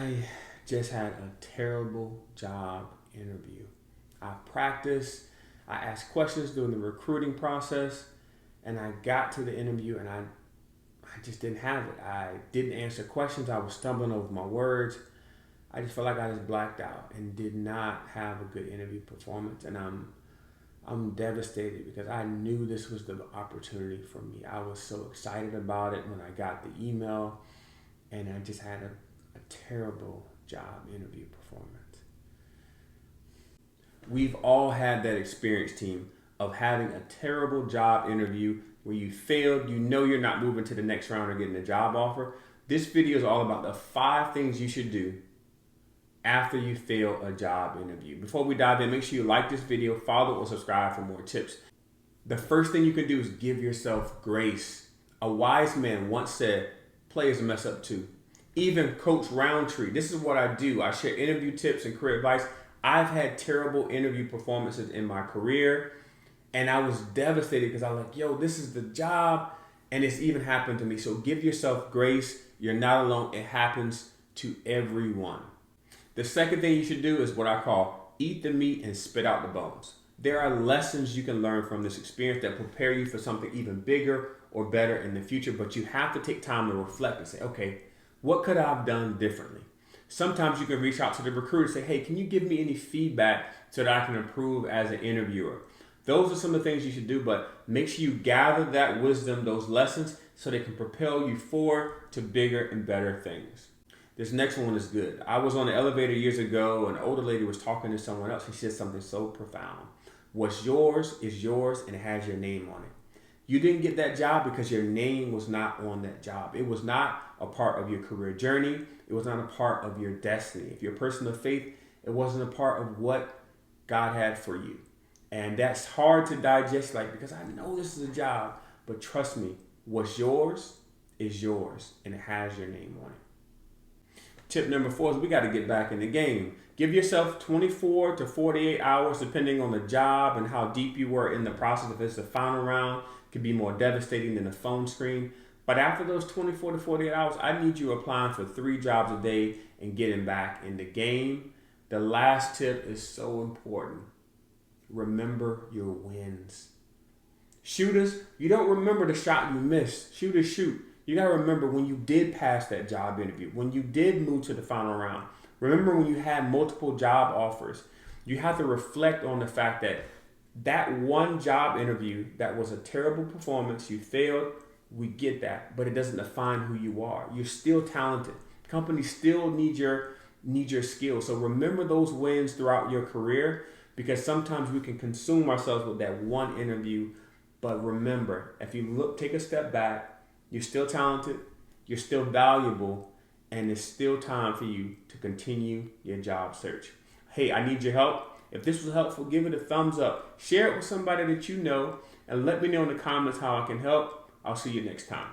I just had a terrible job interview. I practiced, I asked questions during the recruiting process, and I got to the interview and I just didn't have it. I didn't answer questions. I was stumbling over my words. I just felt like I just blacked out and did not have a good interview performance. And I'm devastated because I knew this was the opportunity for me. I was so excited about it when I got the email, and I just had a terrible job interview performance. We've all had that experience, team, of having a terrible job interview where you failed, you know you're not moving to the next round or getting a job offer. This video is all about the 5 things you should do after you fail a job interview. Before we dive in, make sure you like this video, follow or subscribe for more tips. The first thing you can do is give yourself grace. A wise man once said, players mess up too. Even Coach Rountree, this is what I do. I share interview tips and career advice. I've had terrible interview performances in my career, and I was devastated because I was like, yo, this is the job, and it's even happened to me. So give yourself grace. You're not alone. It happens to everyone. The second thing you should do is what I call eat the meat and spit out the bones. There are lessons you can learn from this experience that prepare you for something even bigger or better in the future, but you have to take time to reflect and say, okay, what could I have done differently? Sometimes you can reach out to the recruiter and say, hey, can you give me any feedback so that I can improve as an interviewer? Those are some of the things you should do, but make sure you gather that wisdom, those lessons, so they can propel you forward to bigger and better things. This next one is good. I was on the elevator years ago, and an older lady was talking to someone else. She said something so profound. What's yours is yours, and it has your name on it. You didn't get that job because your name was not on that job. It was not a part of your career journey. It was not a part of your destiny. If you're a person of faith, it wasn't a part of what God had for you. And that's hard to digest, because I know this is a job, but trust me, what's yours is yours, and it has your name on it. Tip number 4 is we got to get back in the game. Give yourself 24 to 48 hours, depending on the job and how deep you were in the process. If it's the final round, it can be more devastating than a phone screen. But after those 24 to 48 hours, I need you applying for 3 jobs a day and getting back in the game. The last tip is so important. Remember your wins. Shooters, you don't remember the shot you missed. Shooters shoot. You got to remember when you did pass that job interview, when you did move to the final round. Remember when you had multiple job offers. You have to reflect on the fact that that one job interview that was a terrible performance, you failed, we get that, but it doesn't define who you are. You're still talented. Companies still need your skills. So remember those wins throughout your career, because sometimes we can consume ourselves with that one interview. But remember, if you take a step back, you're still talented, you're still valuable, and it's still time for you to continue your job search. Hey, I need your help. If this was helpful, give it a thumbs up. Share it with somebody that you know, and let me know in the comments how I can help. I'll see you next time.